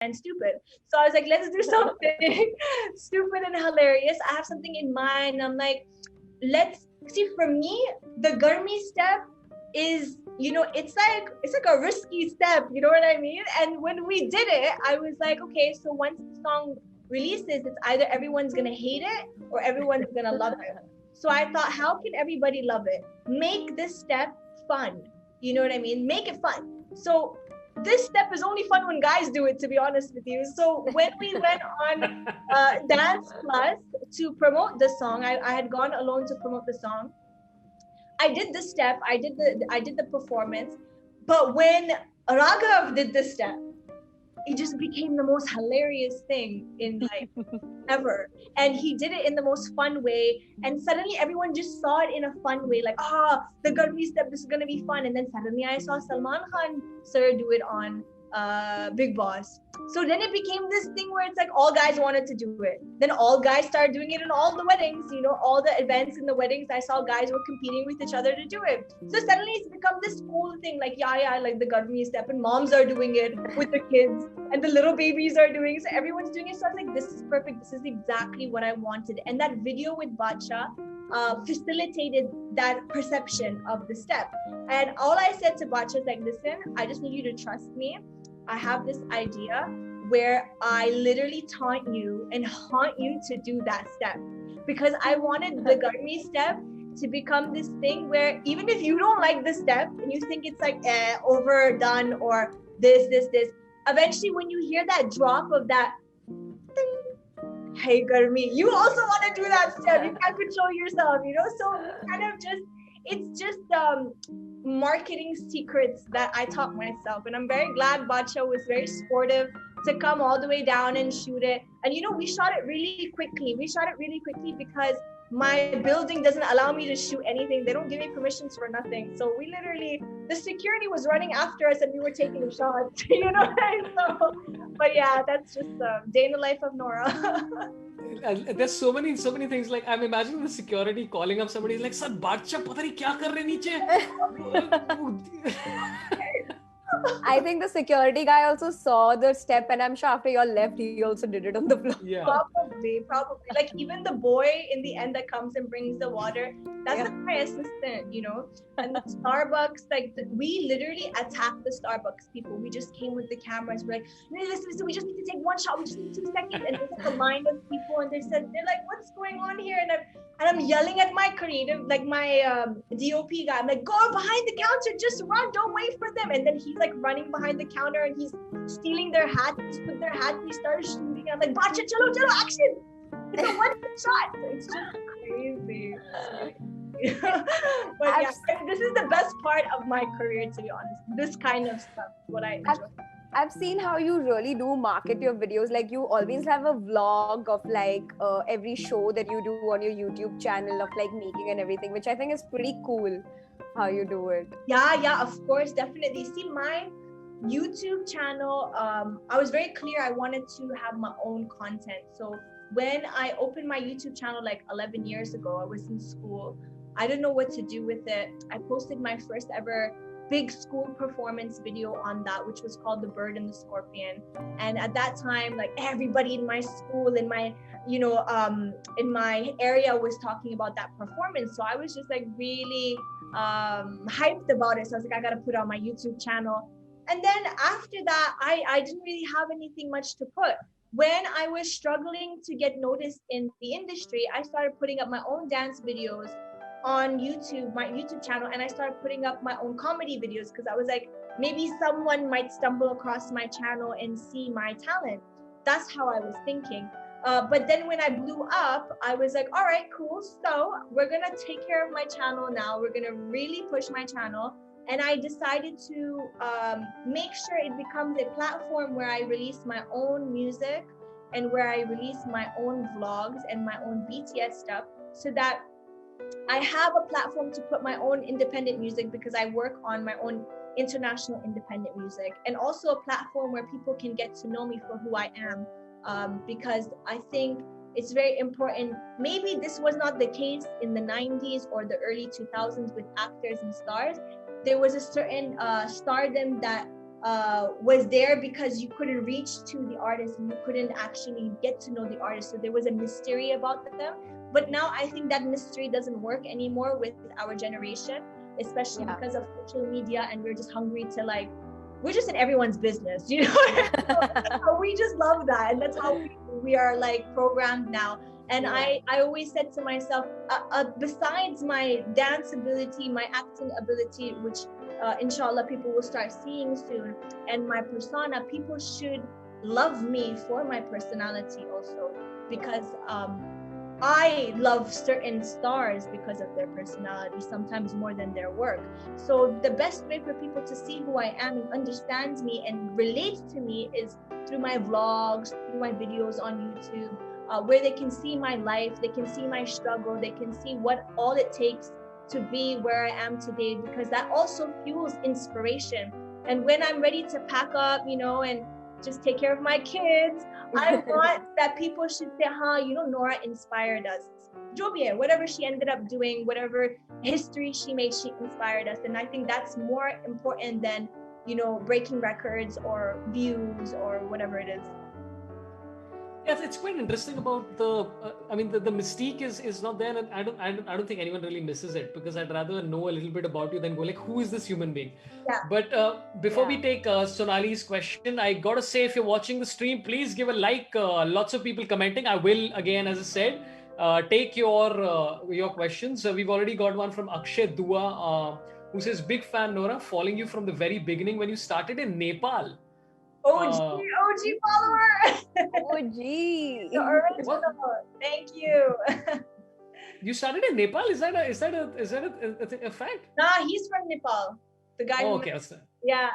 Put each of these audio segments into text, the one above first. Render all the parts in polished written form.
and stupid. So I was like, let's do something stupid and hilarious. I have something in mind. I'm like, let's see, for me, the Garmi step is, it's like a risky step, you know what I mean? And when we did it, I was like, okay, so once the song releases, it's either everyone's gonna hate it or everyone's gonna love it. So I thought, how can everybody love it? Make this step fun. You know what I mean? Make it fun. So this step is only fun when guys do it, to be honest with you. So when we went on Dance Plus to promote the song, I had gone alone to promote the song. I did the step, I did the performance, but when Raghav did the step, it just became the most hilarious thing in like ever. And he did it in the most fun way. And suddenly everyone just saw it in a fun way, like, the Garmi step, this is gonna be fun. And then suddenly I saw Salman Khan sir do it on Big Boss. So then it became this thing where it's like all guys wanted to do it. Then all guys started doing it in all the weddings, all the events in the weddings. I saw guys were competing with each other to do it. So suddenly it's become this cool thing, like, yeah, like the Garmi step, and moms are doing it with the kids, and the little babies are doing it. So everyone's doing it. So I was like, this is perfect. This is exactly what I wanted. And that video with Bacha facilitated that perception of the step. And all I said to Bacha is like, listen, I just need you to trust me. I have this idea where I literally taunt you and haunt you to do that step, because I wanted the Garmi step to become this thing where even if you don't like the step and you think it's like overdone or this, eventually when you hear that drop of that, hey Garmi, you also want to do that step. You can't control yourself, So kind of it's just marketing secrets that I taught myself. And I'm very glad Bacha was very supportive to come all the way down and shoot it. And we shot it really quickly. Because my building doesn't allow me to shoot anything. They don't give me permissions for nothing. So we literally, the security was running after us and we were taking shots, So, but yeah, that's just the day in the life of Nora. There's so many things. Like I'm imagining the security calling up somebody like, "Sir, Badshah, pata nahi kya kar rahe niche." I think the security guy also saw the step, and I'm sure after you all left, he also did it on the floor. Yeah. Probably. Like even the boy in the end that comes and brings the water, that's my assistant, And the Starbucks, we literally attacked the Starbucks people. We just came with the cameras. We're like, listen, we just need to take one shot. We just need 2 seconds. And there's a line of people, and they're like, what's going on here? And I'm yelling at my creative, like my DOP guy. I'm like, go behind the counter, just run, don't wait for them. And then he's like running behind the counter and he's stealing their hat. He's put their hat, he started shooting. I'm like, Bacha, chalo, action! It's a one shot. It's just crazy. But yeah, this is the best part of my career, to be honest. This kind of stuff, what I enjoy. I've seen how you really do market your videos. Like you always have a vlog of every show that you do on your YouTube channel of making and everything, which I think is pretty cool how you do it. Yeah, of course, definitely. See, my YouTube channel, I was very clear I wanted to have my own content. So when I opened my YouTube channel 11 years ago, I was in school. I didn't know what to do with it. I posted my first ever big school performance video on that, which was called The Bird and the Scorpion. And at that time, everybody in my school, in my area was talking about that performance. So I was just really hyped about it. So I was like, I gotta put it on my YouTube channel. And then after that, I didn't really have anything much to put. When I was struggling to get noticed in the industry, I started putting up my own dance videos on YouTube, my YouTube channel, and I started putting up my own comedy videos because I was like, maybe someone might stumble across my channel and see my talent. That's how I was thinking. But then when I blew up, I was like, all right, cool. So we're going to take care of my channel now. We're going to really push my channel. And I decided to make sure it becomes a platform where I release my own music and where I release my own vlogs and my own BTS stuff, so that I have a platform to put my own independent music, because I work on my own international independent music, and also a platform where people can get to know me for who I am, because I think it's very important. Maybe this was not the case in the 90s or the early 2000s with actors and stars. There was a certain stardom that was there because you couldn't reach to the artist and you couldn't actually get to know the artist. So there was a mystery about them. But now I think that mystery doesn't work anymore with our generation, especially because of social media, and we're just hungry to like, we're just in everyone's business, you know? So we just love that. And that's how we are like programmed now. And I always said to myself, besides my dance ability, my acting ability, which inshallah people will start seeing soon, and my persona, people should love me for my personality also, because I love certain stars because of their personality, sometimes more than their work. So the best way for people to see who I am and understand me and relate to me is through my vlogs, through my videos on YouTube, where they can see my life, they can see my struggle, they can see what all it takes to be where I am today, because that also fuels inspiration. And when I'm ready to pack up, you know, and just take care of my kids, I want that people should say, you know, Nora inspired us. Jobie, whatever she ended up doing, whatever history she made, she inspired us. And I think that's more important than, you know, breaking records or views or whatever it is. Yes, it's quite interesting about the mystique is not there, and I don't think anyone really misses it, because I'd rather know a little bit about you than go like, who is this human being? Yeah. But before we take Sonali's question, I gotta say, if you're watching the stream, please give a like. Lots of people commenting. I will, again, as I said, take your questions. We've already got one from Akshay Dua, who says, big fan, Nora, following you from the very beginning when you started in Nepal. OG follower. OG. The original. Thank you. You started in Nepal? Is that a fact? Nah, he's from Nepal. The guy. Oh, okay. Yeah.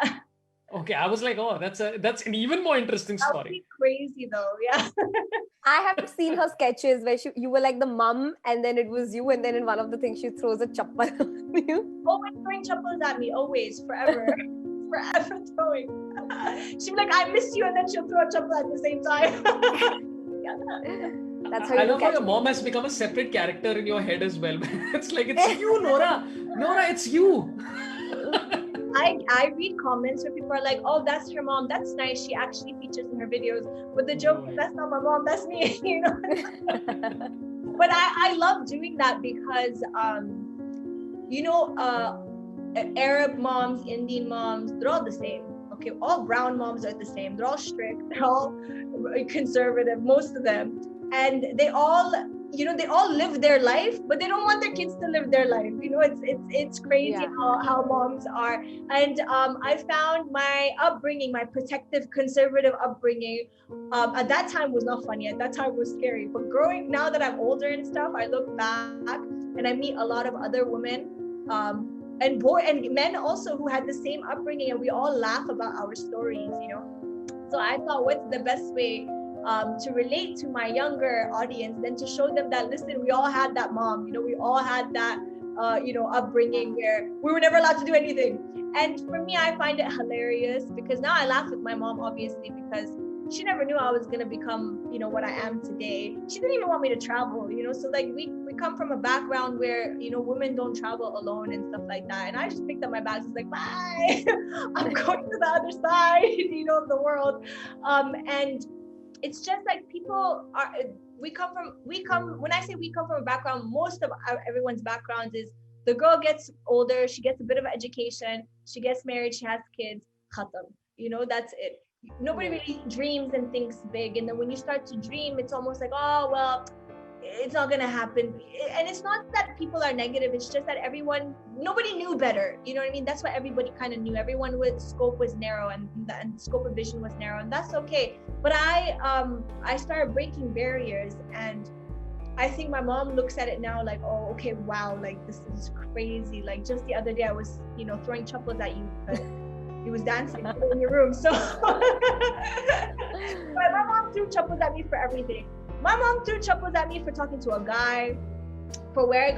Okay, I was like, oh, that's an even more interesting story. That would be crazy though. Yeah. I have seen her sketches where you were like the mum, and then it was you, and then in one of the things she throws a chappal on you. Always throwing chappals at me, always, forever. Forever throwing. She'll be like, I miss you, and then she'll throw a chappal at the same time. That's how I love how your mom has become a separate character in your head as well. It's like, it's you, Nora. Nora, it's you. I read comments where people are like, oh, that's her mom. That's nice. She actually features in her videos. But the joke is, that's not my mom. That's me. You know. But I love doing that because, you know, Arab moms, Indian moms, they're all the same. Okay, all brown moms are the same. They're all strict. They're all conservative, most of them. And they all, you know, they all live their life, but they don't want their kids to live their life. You know, it's crazy how moms are. And I found my upbringing, my protective, conservative upbringing, at that time was not funny. At that time was scary. But now that I'm older and stuff, I look back and I meet a lot of other women, and men also, who had the same upbringing, and we all laugh about our stories, you know. So I thought, what's the best way to relate to my younger audience than to show them that, listen, we all had that mom, you know, we all had that you know, upbringing where we were never allowed to do anything. And for me, I find it hilarious, because now I laugh with my mom, obviously, because she never knew I was going to become, you know, what I am today. She didn't even want me to travel, you know. So like we come from a background where, you know, women don't travel alone and stuff like that. And I just picked up my bags, was like, bye, I'm going to the other side, you know, of the world. And it's just like when I say we come from a background, most of everyone's backgrounds is the girl gets older, she gets a bit of education, she gets married, she has kids, khatam. You know, that's it. Nobody really dreams and thinks big. And then when you start to dream, it's almost like, oh, well, it's not going to happen. And it's not that people are negative. It's just that nobody knew better. You know what I mean? That's what everybody kind of knew. Everyone's scope was narrow, and the scope of vision was narrow, and that's okay. But I started breaking barriers, and I think my mom looks at it now like, oh, okay, wow, like this is crazy. Like just the other day I was, you know, throwing chappals at you because he was dancing in your room. So but my mom threw chappals at me for everything. My mom threw chappals at me for talking to a guy, for wearing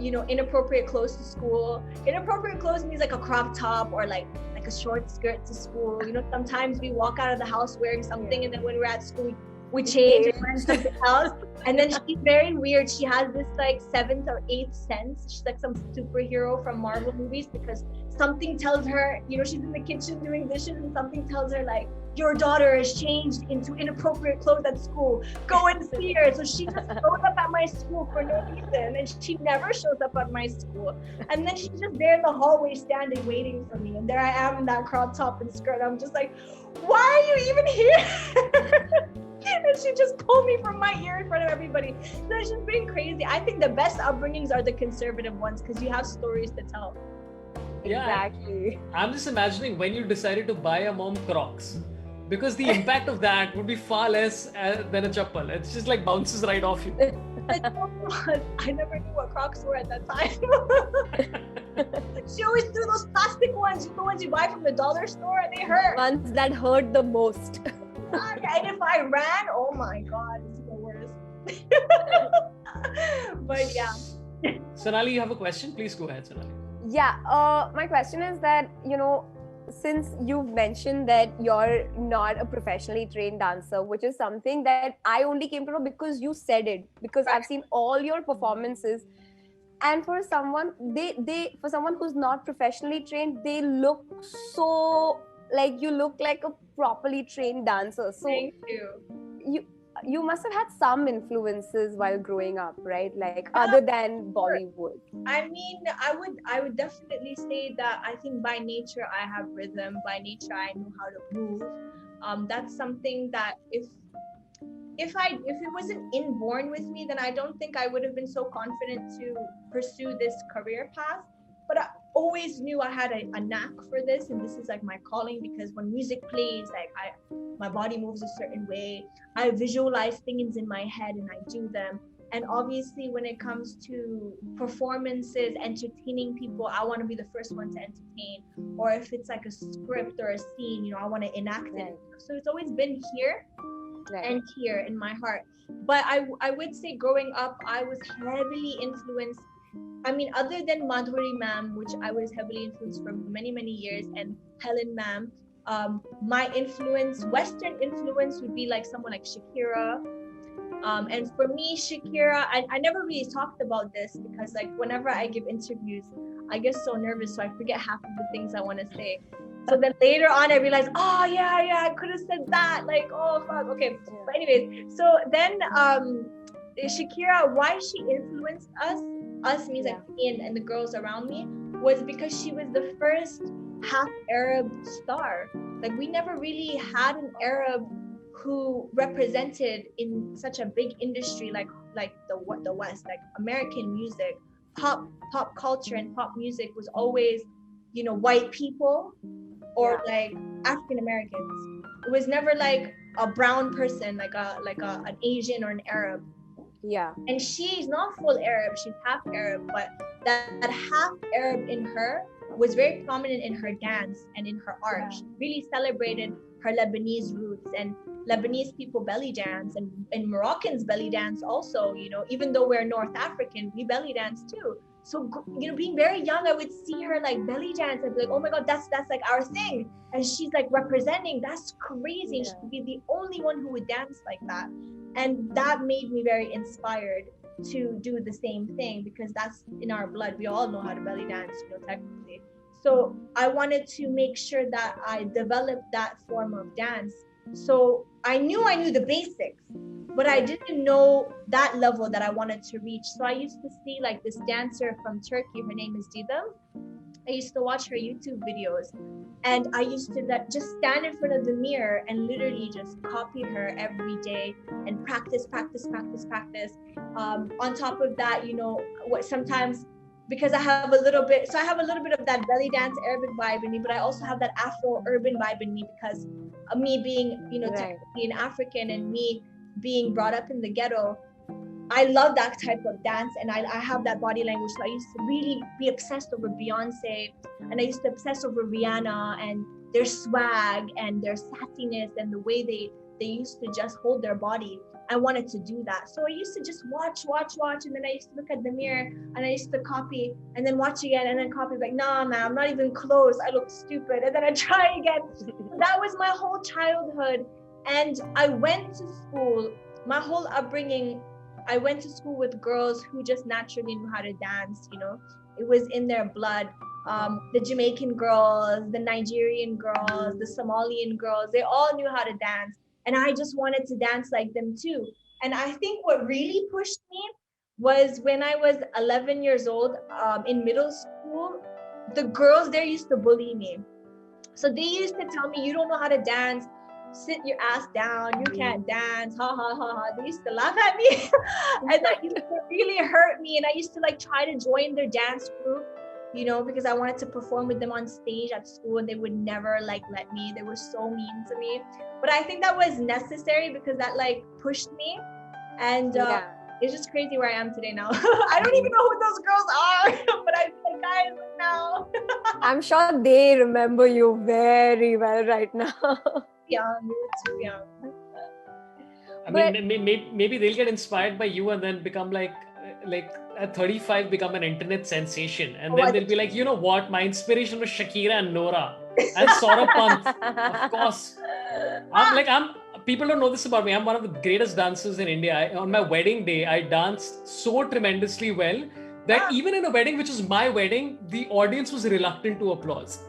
you know, inappropriate clothes to school. Inappropriate clothes means like a crop top or like a short skirt to school. You know, sometimes we walk out of the house wearing something, and then when we're at school we change and wear something else. And then she's very weird. She has this like 7th or 8th sense. She's like some superhero from Marvel movies, because something tells her, she's in the kitchen doing dishes and something tells her like, your daughter has changed into inappropriate clothes at school. Go and see her. So she just shows up at my school for no reason, and she never shows up at my school. And then she's just there in the hallway standing waiting for me. And there I am in that crop top and skirt. I'm just like, why are you even here? And she just pulled me from my ear in front of everybody. So it's just been crazy. I think the best upbringings are the conservative ones because you have stories to tell. Yeah, Exactly. I'm just imagining when you decided to buy a mom Crocs, because the impact of that would be far less than a chappal. It's just like bounces right off you. I never knew what Crocs were at that time. She always threw those plastic ones, the ones you buy from the dollar store, and they hurt. Ones that hurt the most. And if I ran, oh my God, it's the worst. But yeah. Sonali, you have a question? Please go ahead, Sonali. Yeah, my question is that, since you've mentioned that you're not a professionally trained dancer, which is something that I only came to know because you said it, because I've seen all your performances, and for someone for someone who's not professionally trained, they look so like, you look like a properly trained dancer. So Thank you. you must have had some influences while growing up, right? Like other than Bollywood. I mean, I would definitely say that I think by nature I have rhythm. By nature I know how to move. That's something that if it wasn't inborn with me, then I don't think I would have been so confident to pursue this career path. But I always knew I had a knack for this, and this is like my calling, because when music plays, like my body moves a certain way. I visualize things in my head and I do them. And obviously when it comes to performances, entertaining people, I want to be the first one to entertain. Or if it's like a script or a scene, I want to enact it. So it's always been here and here in my heart. But I would say growing up, I was heavily influenced. I mean, other than Madhuri ma'am, which I was heavily influenced for many, many years, and Helen ma'am, my influence, Western influence, would be like someone like Shakira. And for me, Shakira, I never really talked about this because like whenever I give interviews, I get so nervous, so I forget half of the things I want to say. So then later on, I realized, oh yeah, I could have said that. Like, oh fuck, okay. But anyways, so then Shakira, why she influenced us means like me and the girls around me, was because she was the first half Arab star. Like we never really had an Arab who represented in such a big industry like the West. Like American music, pop culture and pop music was always, white people or like African Americans. It was never like a brown person, like an Asian or an Arab. Yeah. And she's not full Arab, she's half Arab, but that half Arab in her was very prominent in her dance and in her art. She really celebrated her Lebanese roots, and Lebanese people belly dance, and Moroccans belly dance also, even though we're North African, we belly dance too. So, being very young, I would see her like belly dance and be like, oh my God, that's like our thing. And she's like representing, that's crazy. And she would be the only one who would dance like that. And that made me very inspired to do the same thing, because that's in our blood. We all know how to belly dance, technically. So I wanted to make sure that I developed that form of dance. So I knew the basics, but I didn't know that level that I wanted to reach. So I used to see like this dancer from Turkey, her name is Didem. I used to watch her YouTube videos, and I used to just stand in front of the mirror and literally just copy her every day and practice. On top of that, sometimes, because I have a little bit of that belly dance Arabic vibe in me, but I also have that Afro urban vibe in me because of me being, technically an African, and me being brought up in the ghetto. I love that type of dance, and I have that body language. So I used to really be obsessed over Beyonce, and I used to obsess over Rihanna and their swag and their sassiness and the way they used to just hold their body. I wanted to do that. So I used to just watch, and then I used to look at the mirror and I used to copy and then watch again and then copy, like, nah, man, I'm not even close. I look stupid. And then I try again. That was my whole childhood. And I went to school, my whole upbringing, I went to school with girls who just naturally knew how to dance, It was in their blood. the Jamaican girls, the Nigerian girls, the Somalian girls, they all knew how to dance. And I just wanted to dance like them too. And I think what really pushed me was when I was 11 years old, in middle school, the girls there used to bully me. So they used to tell me, you don't know how to dance, sit your ass down, you can't dance, ha ha ha ha. They used to laugh at me. And that used to really hurt me. And I used to like try to join their dance group, you know, because I wanted to perform with them on stage at school, and they would never like let me. They were so mean to me. But I think that was necessary because that like pushed me. And it's just crazy where I am today now. I don't even know who those girls are, but I'm like, guys, now. I'm sure they remember you very well right now. Young, you were too young. I mean, maybe they'll get inspired by you and then become like at 35 become an internet sensation, and then they'll be like, you know what, my inspiration was Shakira and Nora and Sorabh Pant. Of course, people don't know this about me. I'm one of the greatest dancers in India. On my wedding day, I danced so tremendously well that even in a wedding, which was my wedding, the audience was reluctant to applause.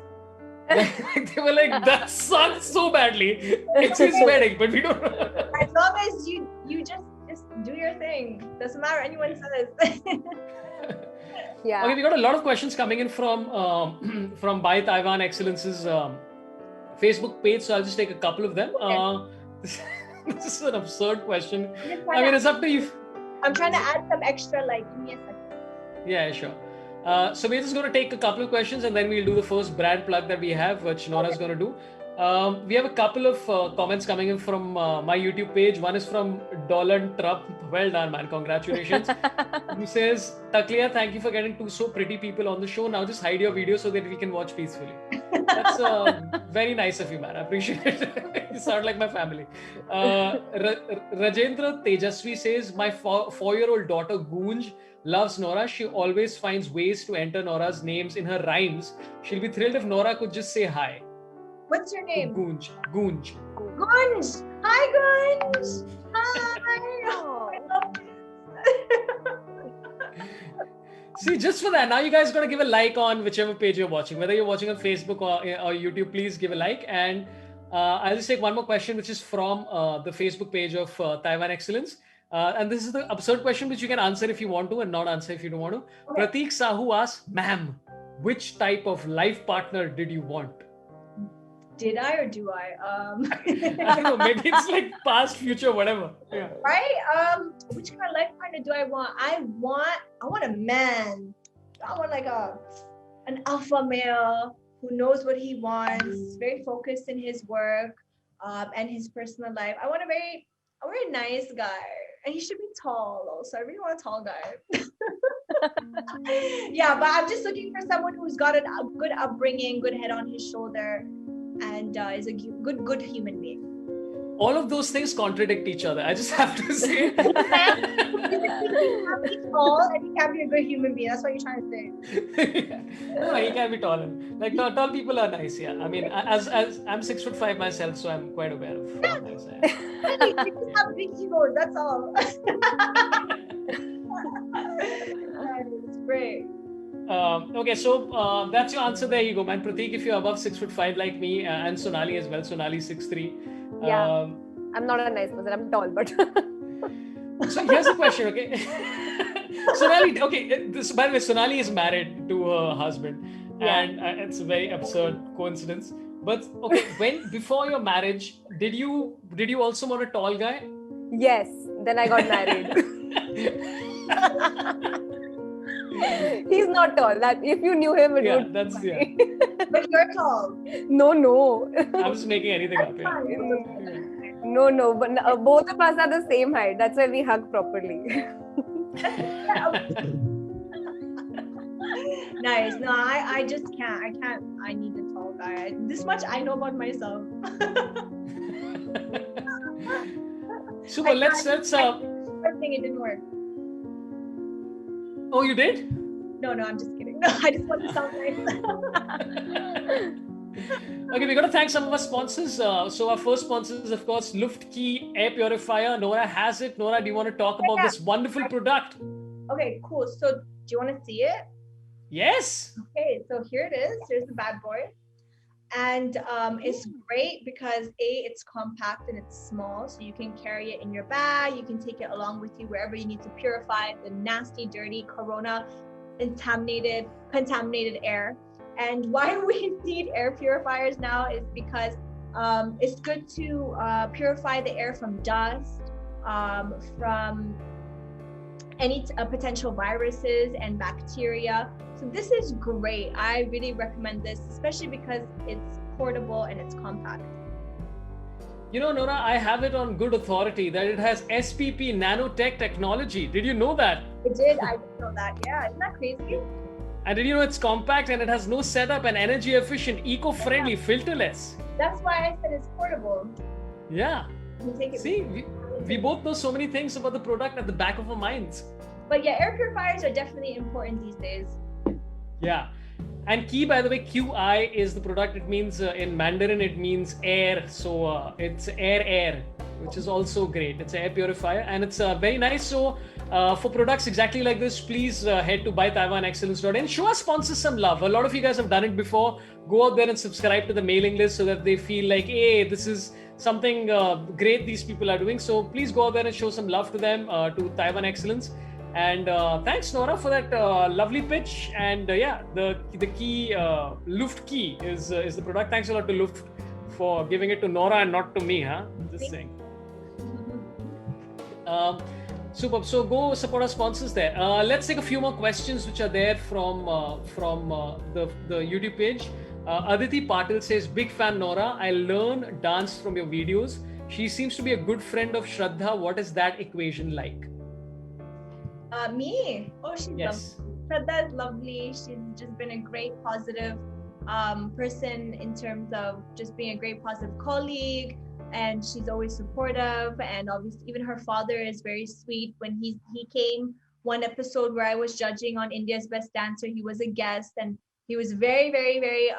Like, they were like, that sucks so badly. It's his wedding, but we don't know. As long as you just do your thing. Doesn't matter what anyone says. Yeah. Okay, we got a lot of questions coming in from by Taiwan Excellence's Facebook page, so I'll just take a couple of them. Okay. This is an absurd question. I mean, it's up to you. I'm trying to add some extra, like, give me a second. Yeah, sure. So we're just going to take a couple of questions, and then we'll do the first brand plug that we have, which Nora's going to do. We have a couple of comments coming in from my YouTube page. One is from Dolan Trupp. Well done, man. Congratulations. Who says, Takliya, thank you for getting two so pretty people on the show. Now just hide your video so that we can watch peacefully. That's very nice of you, man. I appreciate it. You sound like my family. Rajendra Tejasvi says, my 4-year-old daughter Goonj loves Nora. She always finds ways to enter Nora's names in her rhymes. She'll be thrilled if Nora could just say hi. What's your name? Goonj. Goonj. Hi, Goonj. Hi. See, just for that, now you guys got to give a like on whichever page you're watching. Whether you're watching on Facebook or YouTube, please give a like. And I'll just take one more question, which is from the Facebook page of Taiwan Excellence. And this is the absurd question, which you can answer if you want to and not answer if you don't want to. Okay. Prateek Sahu asks, ma'am, which type of life partner did you want? Did I or do I? I don't know. Maybe it's like past, future, whatever. Yeah. Right? Which kind of life partner do I want? I want a man. I want like an alpha male who knows what he wants, very focused in his work and his personal life. I want a very nice guy, and he should be tall also. I really want a tall guy. Yeah, but I'm just looking for someone who's got a good upbringing, good head on his shoulder, and is a good human being. All of those things contradict each other. I just have to say. He can't be tall and he can't be a good human being. That's what you're trying to say. No, he can be tall. Like tall people are nice. Yeah, I mean, as I'm 6'5" myself, so I'm quite aware of how nice I am. You just have big egos. That's all. It's great. Okay, so that's your answer. There you go, man. Prateek, if you're above 6'5" like me, and Sonali as well. Sonali 6'3". Yeah, I'm not a nice person. I'm tall, but. So here's the question, okay? Sonali, okay. By the way, Sonali is married to her husband, and it's a very absurd coincidence. But okay, before your marriage, did you also want a tall guy? Yes. Then I got married. He's not tall. That if you knew him, it would. That's yeah. But you're tall. No. I'm just making anything up. Yeah. No. But both of us are the same height. That's why we hug properly. Nice. No, I just can't. I can't. I need a tall guy. This much I know about myself. Super. Let's. First thing, it didn't work. Oh, you did? No, I'm just kidding. No, I just want to sound nice. Okay, we got to thank some of our sponsors. So our first sponsor is, of course, Luftkey Air Purifier. Nora has it. Nora, do you want to talk about this wonderful product? Okay, cool. So do you want to see it? Yes. Okay, so here it is. Here's the bad boy. And it's great because it's compact and it's small, so you can carry it in your bag. You can take it along with you wherever you need to purify the nasty, dirty, corona contaminated air. And why we need air purifiers now is because it's good to purify the air from dust, from any potential viruses and bacteria. So this is great. I really recommend this, especially because it's portable and it's compact. You know, Nora, I have it on good authority that it has SPP nanotech technology. Did you know that? I did know that. Yeah, isn't that crazy? And did you know it's compact and it has no setup and energy efficient, eco-friendly, filterless? That's why I said it's portable. Yeah. You take it. See, we both know so many things about the product at the back of our minds. But yeah, air purifiers are definitely important these days. Yeah. And Ki, by the way, QI is the product. It means in Mandarin, it means air. So it's air, which is also great. It's an air purifier and it's very nice. So for products exactly like this, please head to buytaiwanexcellence.in. Show our sponsors some love. A lot of you guys have done it before. Go out there and subscribe to the mailing list so that they feel like, hey, this is something great these people are doing. So please go out there and show some love to them, to Taiwan Excellence. And thanks, Nora, for that lovely pitch. And yeah, the key, Luft Key is the product. Thanks a lot to Luft for giving it to Nora and not to me, huh? Just saying. Super. So go support our sponsors there. Let's take a few more questions which are there from the YouTube page. Aditi Patil says, big fan, Nora. I learn dance from your videos. She seems to be a good friend of Shraddha. What is that equation like? Me? Oh, she's yes. lovely. Shraddha is lovely. She's just been a great positive person in terms of just being a great positive colleague, and she's always supportive. And obviously, even her father is very sweet. When he came one episode where I was judging on India's Best Dancer, he was a guest, and he was very, very, very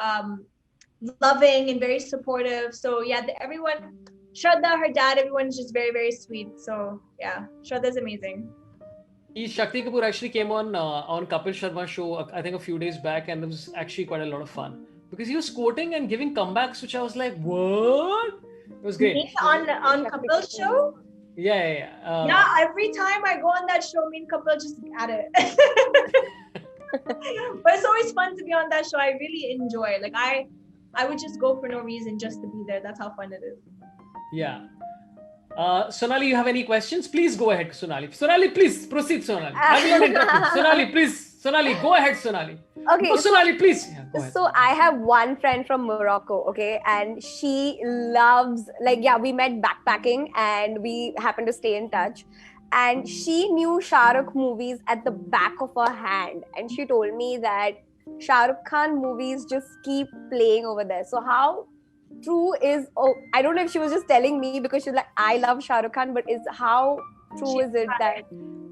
loving and very supportive. So yeah, everyone, Shraddha, her dad, everyone's just very, very sweet. So yeah, Shraddha's amazing. Shakti Kapoor actually came on Kapil Sharma's show, I think a few days back, and it was actually quite a lot of fun because he was quoting and giving comebacks, which I was like, what? It was great. On Kapil's show? Yeah. Yeah, every time I go on that show, me and Kapil just at it. But it's always fun to be on that show. I really enjoy it. Like I would just go for no reason just to be there. That's how fun it is. Yeah. Sonali, you have any questions? Please go ahead, Sonali. Sonali, please proceed, Sonali. I will not interrupt you. Sonali, please. Sonali, go ahead, Sonali. Okay. Oh, Sonali, please. Yeah, go ahead. So I have one friend from Morocco, okay, and she loves, we met backpacking and we happened to stay in touch. And she knew Shah Rukh movies at the back of her hand. And she told me that Shah Rukh Khan movies just keep playing over there. So how true is, I don't know if she was just telling me because she's like, I love Shah Rukh Khan, but how true is it that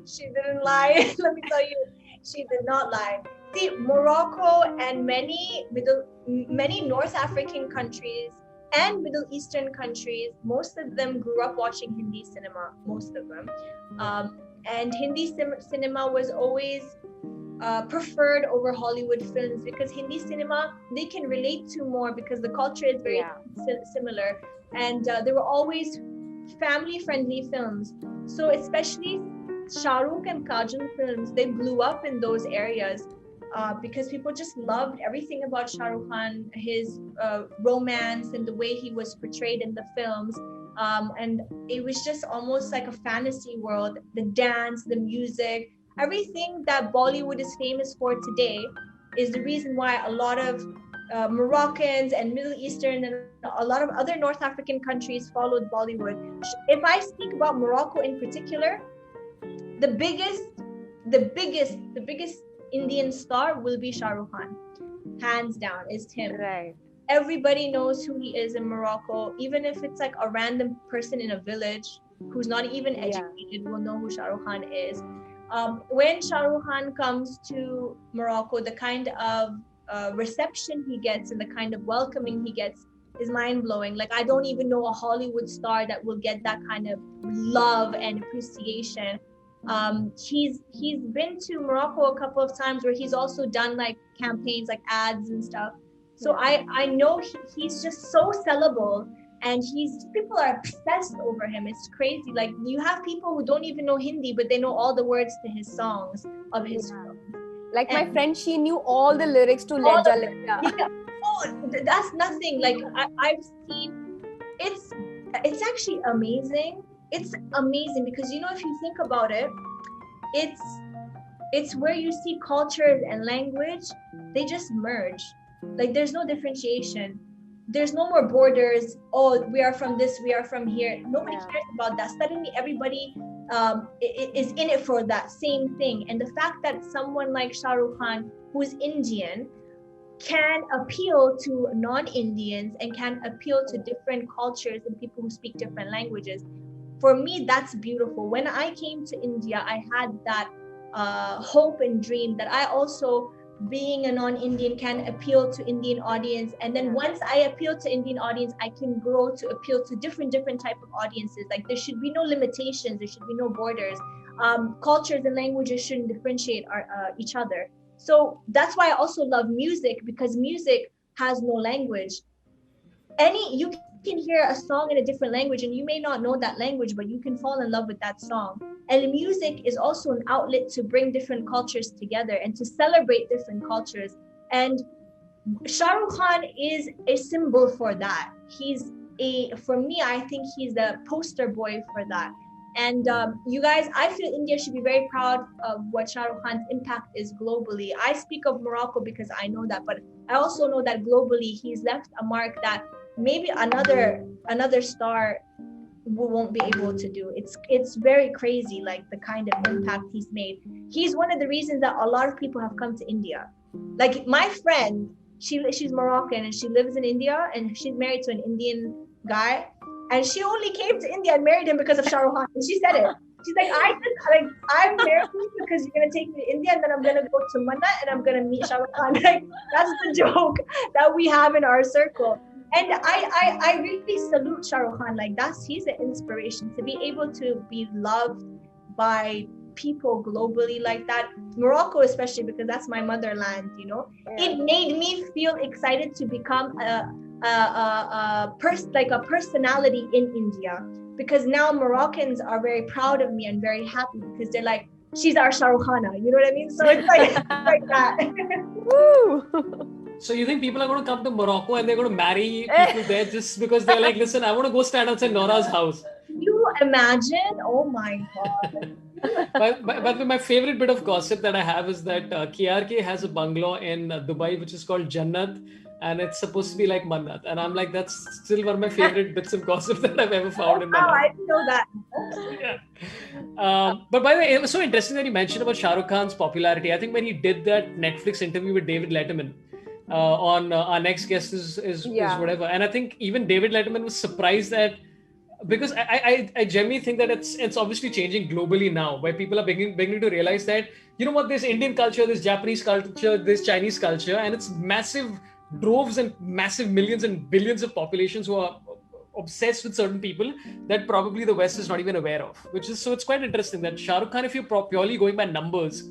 she didn't lie? Let me tell you, she did not lie. See, Morocco and many North African countries and Middle Eastern countries, most of them grew up watching Hindi cinema, most of them. And Hindi cinema was always preferred over Hollywood films because Hindi cinema, they can relate to more because the culture is very similar. And they were always family-friendly films. So especially Shah Rukh and Kajol films, they blew up in those areas. Because people just loved everything about Shah Rukh Khan, his romance and the way he was portrayed in the films. And it was just almost like a fantasy world. The dance, the music, everything that Bollywood is famous for today is the reason why a lot of Moroccans and Middle Eastern and a lot of other North African countries followed Bollywood. If I speak about Morocco in particular, the biggest Indian star will be Shah Rukh Khan. Hands down, it's him. Right. Everybody knows who he is in Morocco. Even if it's like a random person in a village who's not even educated will know who Shah Rukh Khan is. When Shah Rukh Khan comes to Morocco, the kind of reception he gets and the kind of welcoming he gets is mind-blowing. Like, I don't even know a Hollywood star that will get that kind of love and appreciation. He's been to Morocco a couple of times where he's also done like campaigns, like ads and stuff. So I know he's just so sellable, and people are obsessed over him. It's crazy. Like, you have people who don't even know Hindi, but they know all the words to his songs of his films. Like, my friend, she knew all the lyrics to Leja Leja. Yeah. Oh, that's nothing. Like, I've seen, it's actually amazing. It's amazing because, you know, if you think about it, it's where you see cultures and language, they just merge. Like, there's no differentiation. There's no more borders. Oh, we are from this, we are from here. Nobody cares about that. Suddenly everybody is in it for that same thing. And the fact that someone like Shah Rukh Khan, who's Indian, can appeal to non-Indians and can appeal to different cultures and people who speak different languages, for me, that's beautiful. When I came to India, I had that hope and dream that I also, being a non-Indian, can appeal to Indian audience. And then once I appeal to Indian audience, I can grow to appeal to different type of audiences. Like, there should be no limitations, there should be no borders. Cultures and languages shouldn't differentiate each other. So that's why I also love music, because music has no language. You can hear a song in a different language and you may not know that language, but you can fall in love with that song. And music is also an outlet to bring different cultures together and to celebrate different cultures. And Shah Rukh Khan is a symbol for that. For me, I think he's the poster boy for that. And you guys, I feel India should be very proud of what Shah Rukh Khan's impact is globally. I speak of Morocco because I know that, but I also know that globally he's left a mark that maybe another star won't be able to do. It's very crazy, like the kind of impact he's made. He's one of the reasons that a lot of people have come to India. Like, my friend, she's Moroccan and she lives in India, and she's married to an Indian guy, and she only came to India and married him because of Shah Rukh Khan. And she said it. She's like, I'm married because you're gonna take me to India, and then I'm gonna go to Manna and I'm gonna meet Shah Rukh Khan. Like, that's the joke that we have in our circle. And I really salute Shah Rukh Khan. Like, he's an inspiration to be able to be loved by people globally like that. Morocco, especially, because that's my motherland, you know. It made me feel excited to become a personality in India, because now Moroccans are very proud of me and very happy because they're like, she's our Shah Rukh Khana, you know what I mean? So it's like like that. Woo! So you think people are going to come to Morocco and they're going to marry people there just because they're like, listen, I want to go stand outside Nora's house? You imagine? Oh my God. But my favorite bit of gossip that I have is that KRK has a bungalow in Dubai, which is called Jannat, and it's supposed to be like Mannat. And I'm like, that's still one of my favorite bits of gossip that I've ever found in my life. I didn't know that. Yeah. But by the way, it was so interesting that you mentioned about Shah Rukh Khan's popularity. I think when he did that Netflix interview with David Letterman, on our next guest is whatever. And I think even David Letterman was surprised that, because I genuinely think that it's obviously changing globally now, where people are beginning to realize that, you know what, there's Indian culture, there's Japanese culture, there's Chinese culture, and it's massive droves and massive millions and billions of populations who are obsessed with certain people that probably the West is not even aware of. It's quite interesting that Shah Rukh Khan, if you're purely going by numbers,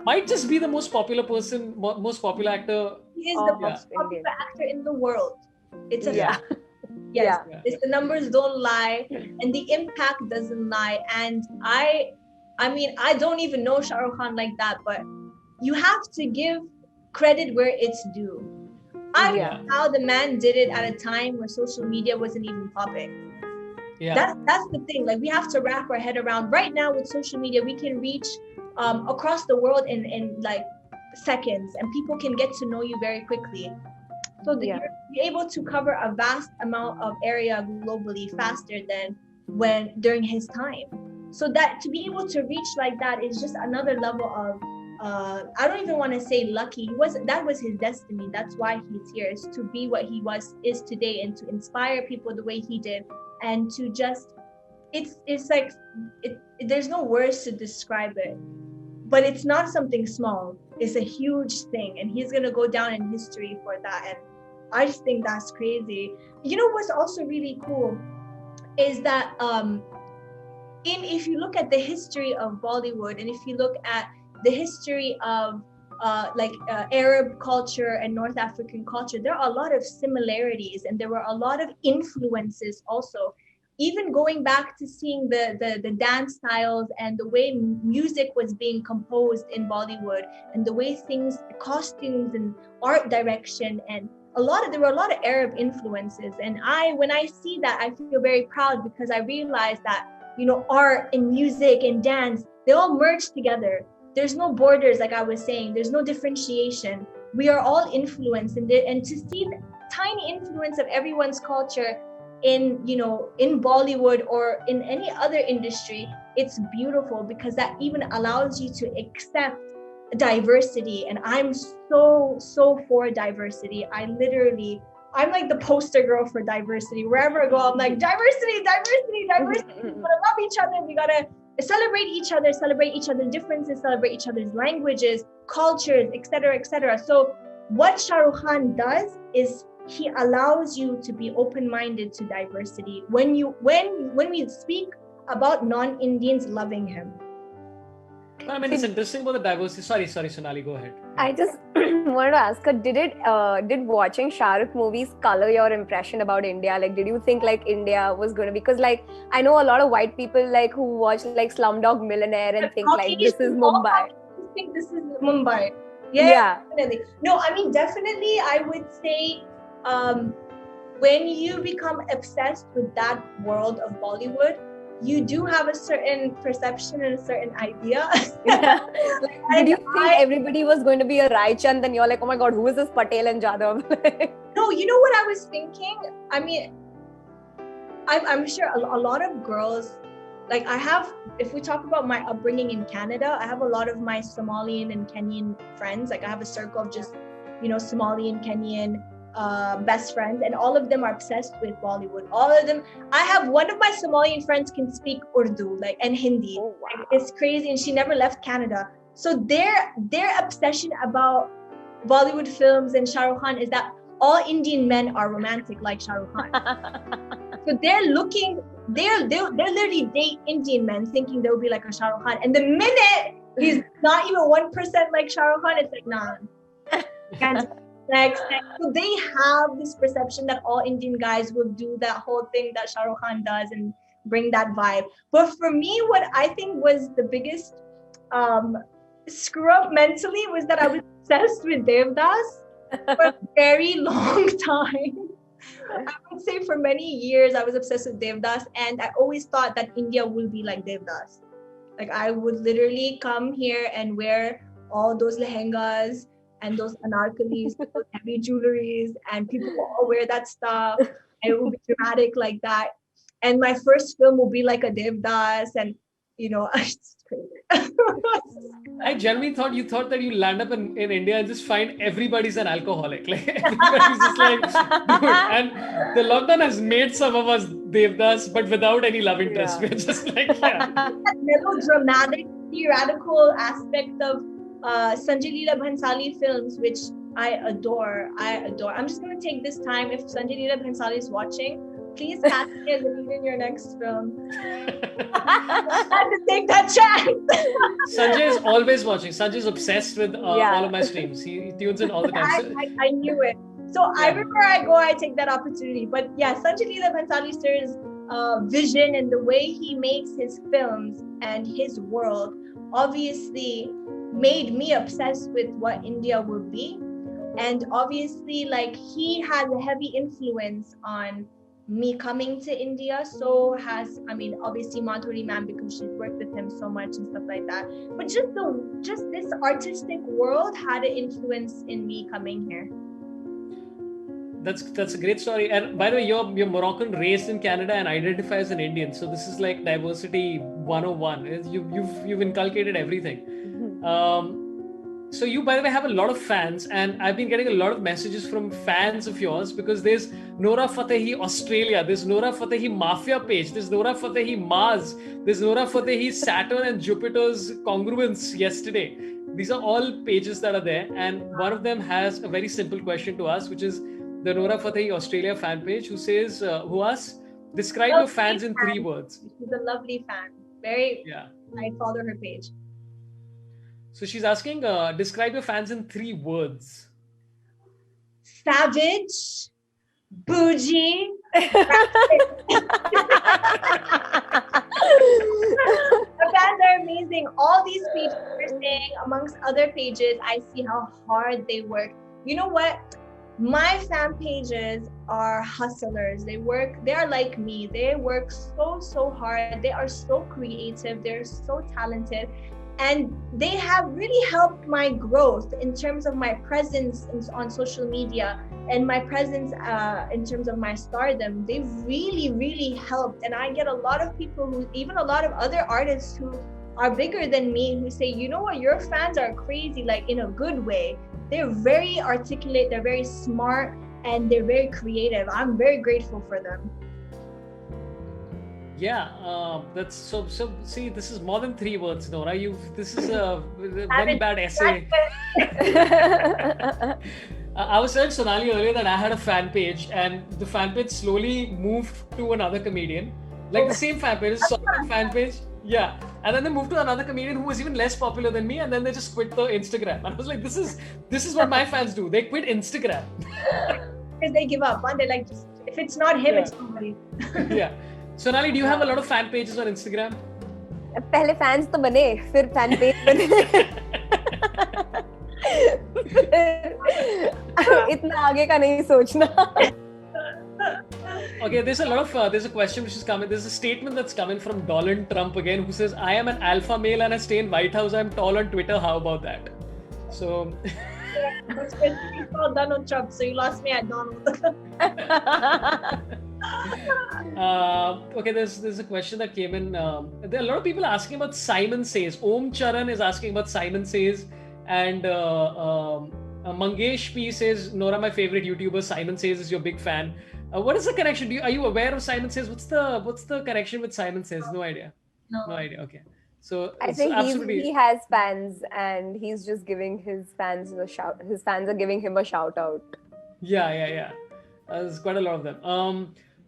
might just be the most popular person, most popular actor. He is the most popular actor in the world. It's a fact. Yes, it's the numbers don't lie, and the impact doesn't lie. And I mean, I don't even know Shah Rukh Khan like that, but you have to give credit where it's due. I don't know how the man did it at a time where social media wasn't even popping. That's the thing. Like, we have to wrap our head around. Right now with social media, we can reach across the world in like seconds, and people can get to know you very quickly. So that you're able to cover a vast amount of area globally faster than during his time. So that to be able to reach like that is just another level of I don't even want to say lucky. That was his destiny. That's why he's here, is to be what he is today, and to inspire people the way he did, and to just it's like there's no words to describe it. But it's not something small. It's a huge thing, and he's gonna go down in history for that. And I just think that's crazy. You know what's also really cool is that if you look at the history of Bollywood, and if you look at the history of Arab culture and North African culture, there are a lot of similarities, and there were a lot of influences also. Even going back to seeing the dance styles and the way music was being composed in Bollywood, and the way costumes and art direction, and there were a lot of Arab influences. And when I see that, I feel very proud, because I realize that, art and music and dance, they all merge together. There's no borders, like I was saying. There's no differentiation. We are all influenced, and to see the tiny influence of everyone's culture in Bollywood or in any other industry, it's beautiful, because that even allows you to accept diversity. And I'm so for diversity. I'm like the poster girl for diversity. Wherever I go, I'm like, diversity. We gotta love each other. We gotta celebrate each other's differences, celebrate each other's languages, cultures, etc., etc. So what Shah Rukh Khan does is he allows you to be open-minded to diversity when we speak about non-Indians loving him. I mean, it's interesting about the diversity. Sorry, Sonali, go ahead. I just wanted to ask her, did watching Shah Rukh movies color your impression about India? Like, did you think like India was going to be, because like I know a lot of white people like who watch like Slumdog Millionaire and think like this is Mumbai. I think this is Mumbai. Yeah. Definitely. No, I mean, definitely I would say when you become obsessed with that world of Bollywood, you do have a certain perception and a certain idea. Yeah. Did you think everybody was going to be a Rai Chand, and you're like, oh my god, who is this Patel and Jadhav? No, you know what I was thinking? I mean, I'm sure a lot of girls, like if we talk about my upbringing in Canada, I have a lot of my Somalian and Kenyan friends. Like I have a circle of just, Somali and Kenyan best friends, and all of them are obsessed with Bollywood. All of them. I have one of my Somalian friends can speak Urdu and Hindi. Oh, wow. Like, it's crazy, and she never left Canada. So their obsession about Bollywood films and Shah Rukh Khan is that all Indian men are romantic like Shah Rukh Khan. So they're literally date Indian men thinking they'll be like a Shah Rukh Khan, and the minute he's not even 1% like Shah Rukh Khan, it's like nah. So they have this perception that all Indian guys will do that whole thing that Shah Rukh Khan does and bring that vibe. But for me, what I think was the biggest screw up mentally was that I was obsessed with Devdas for a very long time. I would say for many years I was obsessed with Devdas, and I always thought that India will be like Devdas. Like I would literally come here and wear all those lehengas and those anarkalis, those heavy jewelries, and people will all wear that stuff, and it will be dramatic like that. And my first film will be like a Devdas, and it's crazy. I genuinely thought that you land up in India and just find everybody's an alcoholic. Like everybody's just like, dude. And the lockdown has made some of us Devdas, but without any love interest. Yeah. We're just like, yeah. That melodramatic, theoretical aspect of Sanjay Leela Bhansali films, which I adore. I'm just going to take this time, if Sanjay Leela Bhansali is watching, please cast me as a lead in your next film. I had to take that chance. Sanjay is always watching. Sanjay is obsessed with all of my streams. He tunes in all the time. I knew it. So everywhere I go, I take that opportunity. But yeah, Sanjay Leela Bhansali sir's vision and the way he makes his films and his world obviously made me obsessed with what India will be. And obviously, like, he has a heavy influence on me coming to India. So obviously Madhuri ma'am, because she's worked with him so much and stuff like that. But just this artistic world had an influence in me coming here. That's a great story. And by the way, you're Moroccan, raised in Canada, and identify as an Indian. So this is like diversity 101. You've inculcated everything. So you, by the way, have a lot of fans, and I've been getting a lot of messages from fans of yours, because there's Nora Fatehi Australia, there's Nora Fatehi Mafia page, there's Nora Fatehi Mars, there's Nora Fatehi Saturn and Jupiter's congruence yesterday. These are all pages that are there, and one of them has a very simple question to us, which is the Nora Fatehi Australia fan page, who says, describe your fans in 3 words. She's a lovely fan. Very. Yeah. I follow her page. So she's asking, describe your fans in 3 words. Savage, bougie. The fans are amazing. All these pages are saying, amongst other pages, I see how hard they work. You know what? My fan pages are hustlers. They are like me. They work so hard. They are so creative. They're so talented. And they have really helped my growth in terms of my presence on social media and my presence in terms of my stardom. They've really helped. And I get a lot of people even a lot of other artists who are bigger than me who say, you know what, your fans are crazy, like in a good way. They're very articulate, they're very smart, and they're very creative. I'm very grateful for them. Yeah, that's so. See, this is more than 3 words, Nora. This is a very bad essay. I was telling Sonali earlier that I had a fan page, and the fan page slowly moved to another comedian, like the same fan page, fan page. Yeah, and then they moved to another comedian who was even less popular than me, and then they just quit the Instagram. And I was like, this is what my fans do. They quit Instagram because they give up. And they're like, just, if it's not him, it's somebody. Yeah. Sonali, do you have a lot of fan pages on Instagram? पहले fans तो बने, फिर fan page बने. इतना आगे का नहीं सोचना. Okay, there's a question which is coming. There's a statement that's coming from Donald Trump again, who says, "I am an alpha male and I stay in White House. I'm tall on Twitter. How about that?" So. You called Donald Trump, so you lost me at Donald. Okay, there's a question that came in. There are a lot of people asking about Simon Says. Om Charan is asking about Simon Says, and Mangesh P says, Nora, my favorite YouTuber, Simon Says is your big fan. What is the connection? Are you aware of Simon Says? What's the connection with Simon Says? No idea. No idea. Okay. So I think he has fans, and he's just giving his fans a shout. His fans are giving him a shout out. Yeah. There's quite a lot of them.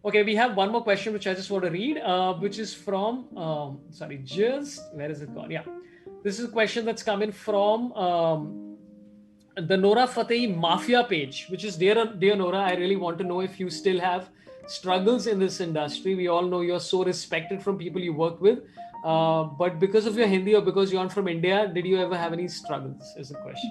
Okay, we have one more question which I just want to read, which is from where is it gone? Yeah, this is a question that's coming from the Nora Fatehi Mafia page, which is dear Nora. I really want to know if you still have struggles in this industry. We all know you're so respected from people you work with. But because of your Hindi or because you aren't from India, did you ever have any struggles? Is the question.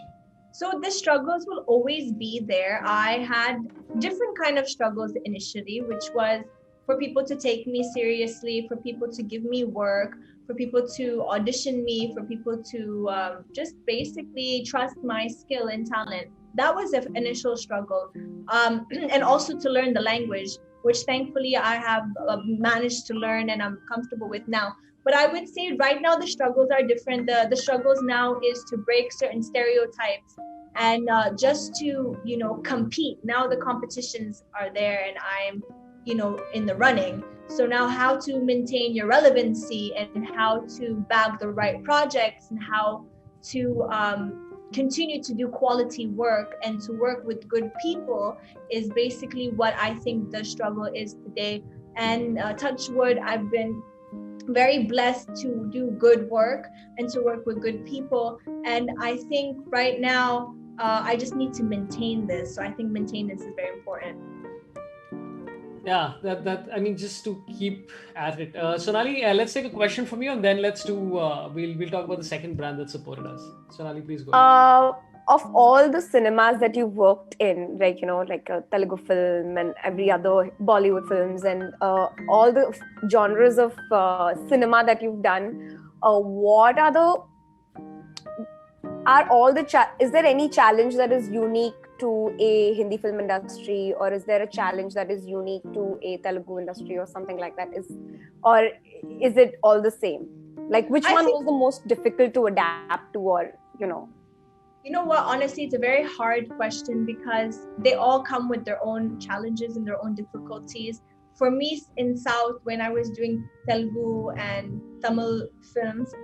So the struggles will always be there. I had different kind of struggles initially, which was for people to take me seriously, for people to give me work, for people to audition me, for people to just basically trust my skill and talent. That was an initial struggle. And also to learn the language, which thankfully I have managed to learn and I'm comfortable with now. But I would say right now the struggles are different. The struggles now is to break certain stereotypes and just to, compete. Now the competitions are there and I'm, in the running. So now how to maintain your relevancy and how to bag the right projects and how to continue to do quality work and to work with good people is basically what I think the struggle is today. And touch wood, I've been very blessed to do good work and to work with good people. And I think right now, I just need to maintain this. So I think maintenance is very important. Yeah, just to keep at it. Sonali, let's take a question from you and then let's do, we'll talk about the second brand that supported us. Sonali, please go ahead. Of all the cinemas that you've worked in, like a Telugu film and every other Bollywood films and all the genres of cinema that you've done, is there any challenge that is unique to a Hindi film industry, or is there a challenge that is unique to a Telugu industry or something like that? Or is it all the same? Like which one was the most difficult to adapt to, or You know what, honestly, it's a very hard question because they all come with their own challenges and their own difficulties. For me in South, when I was doing Telugu and Tamil films,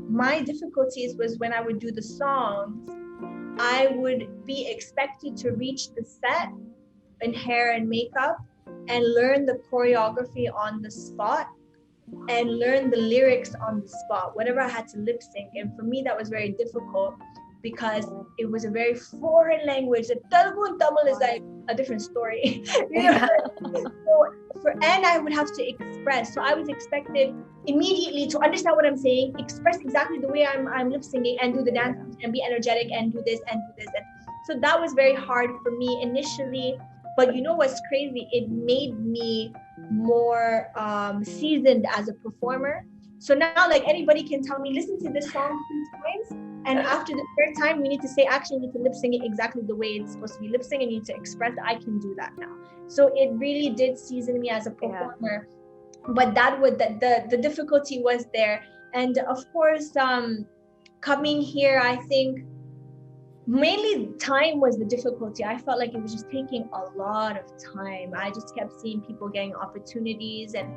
my difficulties was when I would do the songs, I would be expected to reach the set in hair and makeup and learn the choreography on the spot. and learn the lyrics on the spot whenever I had to lip sync. And for me, that was very difficult because it was a very foreign language. The Telugu and Tamil is like a different story. And I would have to express. So I was expected immediately to understand what I'm saying, express exactly the way I'm lip syncing, and do the dance and be energetic and do this and do this. And so that was very hard for me initially. But you know what's crazy? It made me more seasoned as a performer. So now, like, anybody can tell me, listen to this song 2 times, and after the third time, we need to say, actually, you need to lip sync it exactly the way it's supposed to be lip sync, and you need to express. I can do that now. So it really did season me as a performer. Yeah. But that would the difficulty was there, and of course, coming here, I think mainly time was the difficulty. I felt like it was just taking a lot of time. I just kept seeing people getting opportunities, and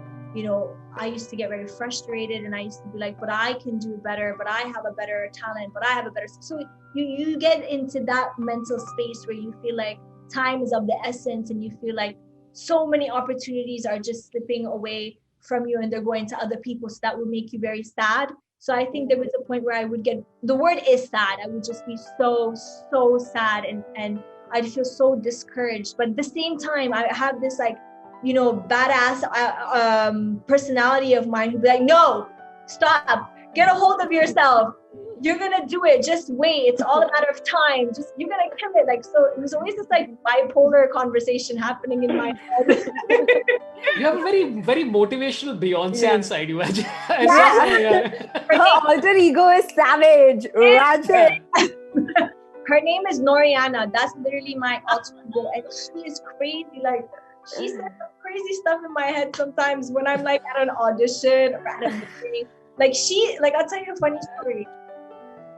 I used to get very frustrated, and I used to be like, but I can do better, but I have a better talent, but I have a better. So you get into that mental space where you feel like time is of the essence, and you feel like so many opportunities are just slipping away from you and they're going to other people. So that would make you very sad. So I think there was a point where I would get, the word is sad. I would just be so sad, and I'd feel so discouraged. But at the same time, I have this like, badass personality of mine who'd be like, no, stop, get a hold of yourself. You're gonna do it. Just wait. It's all a matter of time. You're gonna kill it. Like, so it was always this like bipolar conversation happening in my head. You have a very, very motivational Beyonce inside you. Her alter ego is savage. Ratchet. Her name is Noriana. That's literally my alter ego, and she is crazy. Like, she says some crazy stuff in my head sometimes when I'm like at an audition or at a meeting. I'll tell you a funny story.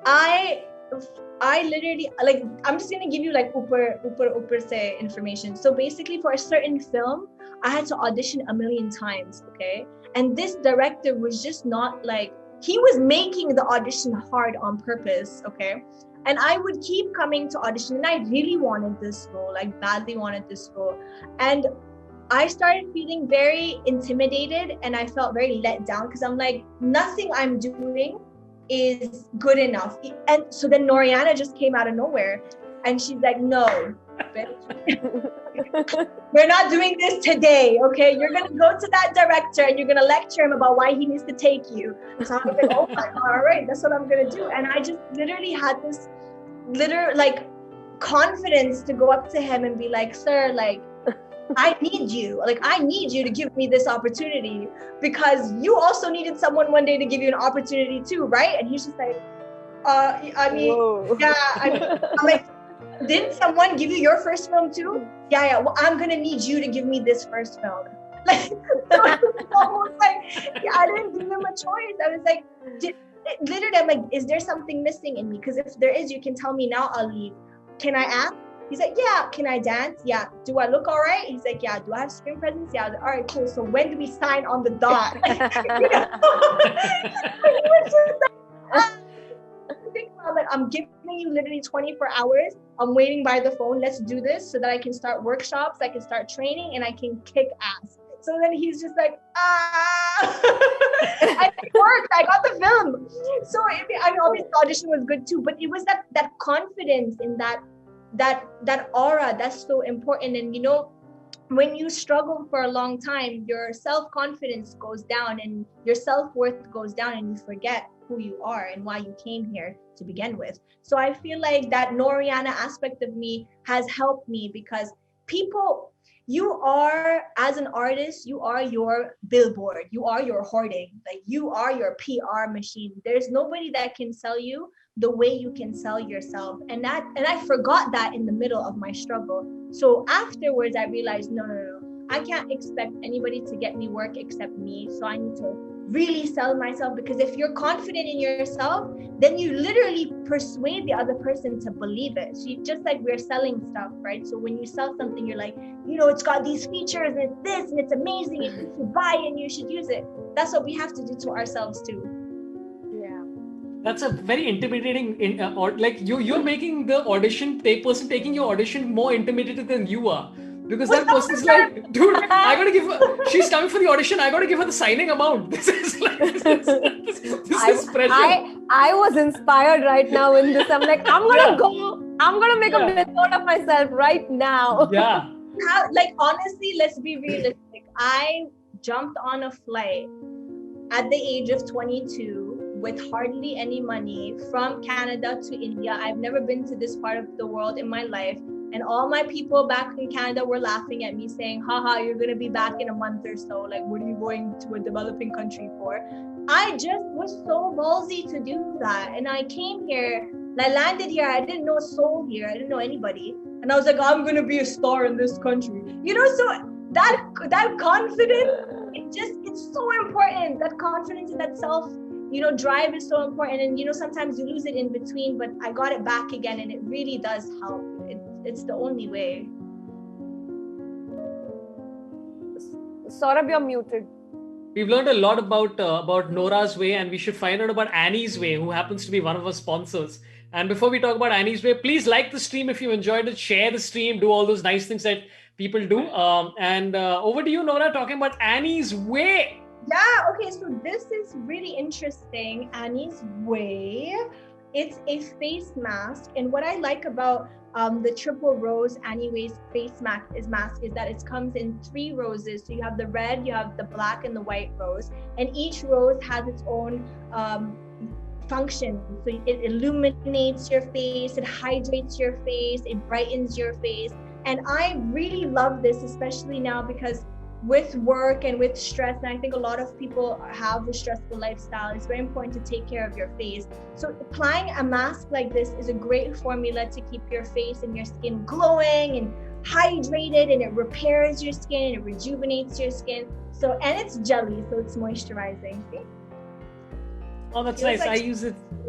I literally, like, I'm just gonna give you like upar se information. So basically, for a certain film, I had to audition 1,000,000 times, okay? And this director was just not like, he was making the audition hard on purpose, okay? And I would keep coming to audition, and I really wanted this role, like badly wanted this role. And I started feeling very intimidated, and I felt very let down because I'm like, nothing I'm doing is good enough. And so then Noriana just came out of nowhere, and she's like, no, bitch. We're not doing this today, okay? You're gonna go to that director and you're gonna lecture him about why he needs to take you. So I was like, oh my God, all right, that's what I'm gonna do. And I just literally had this confidence to go up to him and be like, sir, like, I need you. Like, I need you to give me this opportunity, because you also needed someone one day to give you an opportunity too, right? And he's just like, I mean, whoa. Yeah. I'm like, didn't someone give you your first film too? Yeah. Well, I'm gonna need you to give me this first film. Like, so it was almost like, I didn't give him a choice. I was like, literally, I'm like, is there something missing in me? Because if there is, you can tell me now. I'll leave. Can I act? He's like, yeah. Can I dance? Yeah. Do I look all right? He's like, yeah. Do I have screen presence? Yeah. I was like, all right, cool. So when do we sign on the dot? Like, I'm giving you literally 24 hours. I'm waiting by the phone. Let's do this so that I can start workshops, I can start training, and I can kick ass. So then he's just like, and it worked. I got the film. So I mean, obviously the audition was good too, but it was that confidence in that aura that's so important. And when you struggle for a long time, your self-confidence goes down and your self-worth goes down, and you forget who you are and why you came here to begin with. So I feel like that Noriana aspect of me has helped me, because you are, as an artist, you are your billboard, you are your hoarding, like you are your PR machine. There's nobody that can sell you the way you can sell yourself. And I forgot that in the middle of my struggle. So afterwards, I realized, no, I can't expect anybody to get me work except me. So I need to really sell myself, because if you're confident in yourself, then you literally persuade the other person to believe it. So just like we're selling stuff, right? So when you sell something, you're like, it's got these features and it's this and it's amazing and you should buy it and you should use it. That's what we have to do to ourselves too. That's a very intimidating, like you're making the person taking your audition more intimidated than you are. Because that person's like, dude, I gotta give her, she's coming for the audition, I gotta give her the signing amount. This is like, this is pressure. I was inspired right now in this. I'm like, I'm gonna make a episode of myself right now. Yeah. Like, honestly, let's be realistic. I jumped on a flight at the age of 22 with hardly any money from Canada to India. I've never been to this part of the world in my life. And all my people back in Canada were laughing at me saying, haha, you're going to be back in a month or so. Like, what are you going to a developing country for? I just was so ballsy to do that. And I came here, and I landed here. I didn't know a soul here. I didn't know anybody. And I was like, I'm going to be a star in this country. You know, so that confidence, it's so important. That confidence in that self, you know, drive is so important. And, you know, sometimes you lose it in between, but I got it back again. And it really does help. It's the only way. Sorabh, you're muted. We've learned a lot about Nora's way, and we should find out about Annie's way, who happens to be one of our sponsors. And before we talk about Annie's way, please like the stream if you enjoyed it, share the stream, do all those nice things that people do. And over to you, Nora, talking about Annie's way. Yeah, okay, so this is really interesting. Annie's way. It's a face mask, and what I like about the triple rose Annie's face mask is that it comes in 3 roses. So you have the red, you have the black, and the white rose, and each rose has its own function. So it illuminates your face, it hydrates your face, it brightens your face. And I really love this, especially now because with work and with stress, and I think a lot of people have a stressful lifestyle, it's very important to take care of your face. So applying a mask like this is a great formula to keep your face and your skin glowing and hydrated, and it repairs your skin, it rejuvenates your skin. So, and it's jelly, so it's moisturizing. See? Oh, that's nice. Like, I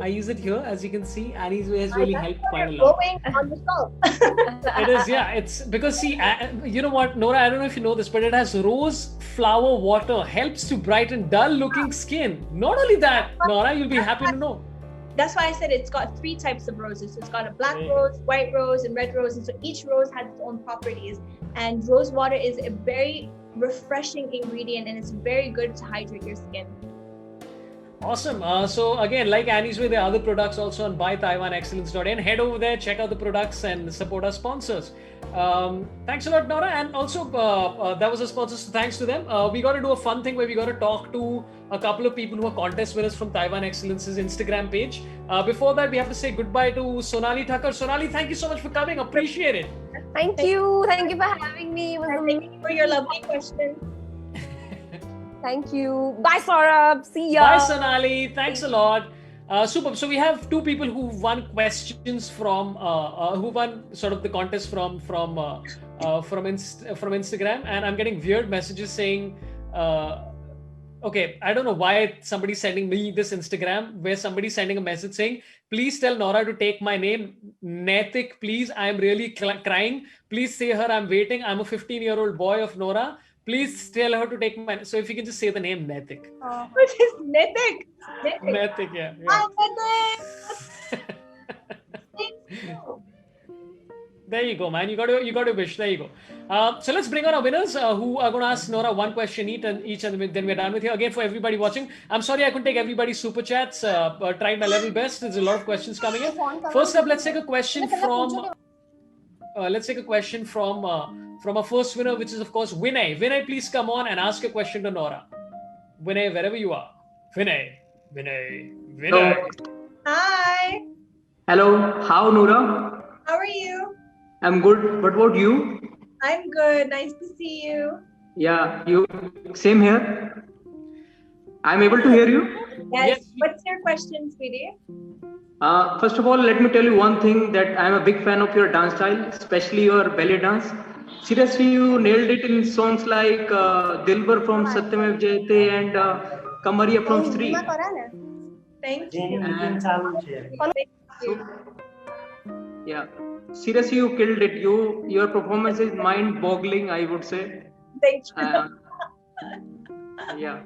use it here, as you can see. Annie's way has really helped quite a lot. Going on the shelf. It is, yeah. It's because, see, you know what, Nora, I don't know if you know this, but it has rose flower water, helps to brighten dull-looking skin. Not only that, Nora, you'll be happy to know. That's why I said it's got 3 types of roses. So it's got a black rose, white rose, and red rose. And so each rose has its own properties. And rose water is a very refreshing ingredient, and it's very good to hydrate your skin. Awesome. So again, like Annie's way, there are other products also on buytaiwanexcellence.in. Head over there, check out the products, and support our sponsors. Thanks a lot, Nora. And also, that was a sponsor, so thanks to them. We got to do a fun thing where we got to talk to a couple of people who are contest winners from Taiwan Excellence's Instagram page. Before that, we have to say goodbye to Sonali Thakur. Sonali, thank you so much for coming. Appreciate it. Thank you. Thank you for having me. Thank you for your lovely question. Thank you. Bye, Sorabh. See ya. Bye, Sonali. Thanks a lot. Super. So we have 2 people who won questions from, who won sort of the contest from Instagram, and I'm getting weird messages saying, okay, I don't know why somebody's sending me this Instagram where somebody's sending a message saying, please tell Nora to take my name, Naitik, please. I'm really crying. Please say her I'm waiting. I'm a 15-year-old boy of Nora. Please tell her to take my... So if you can just say the name, Naitik. What is Naitik? Naitik, yeah. Naitik! Thank you. There you go, man. You got to wish. There you go. So let's bring on our winners who are going to ask Nora 1 question each, and then we're done with you. Again, for everybody watching, I'm sorry I couldn't take everybody's super chats. Tried my level best. There's a lot of questions coming in. First up, let's take a question from... from our first winner, which is, of course, Vinay. Vinay, please come on and ask a question to Nora. Vinay, wherever you are. Vinay. Hello. Hi. Hello. How, Nora? How are you? I'm good. What about you? I'm good. Nice to see you. Yeah, you. Same here. I'm able to hear you? Yes. What's your question, sweetie? First of all, let me tell you one thing, that I'm a big fan of your dance style, especially your belly dance. Seriously, you nailed it in songs like Dilbar from Satyamev Jayate and Kamariya from Stree. Thank you. Yeah, seriously, you killed it. Your performance is mind-boggling, I would say. Thank you. Yeah.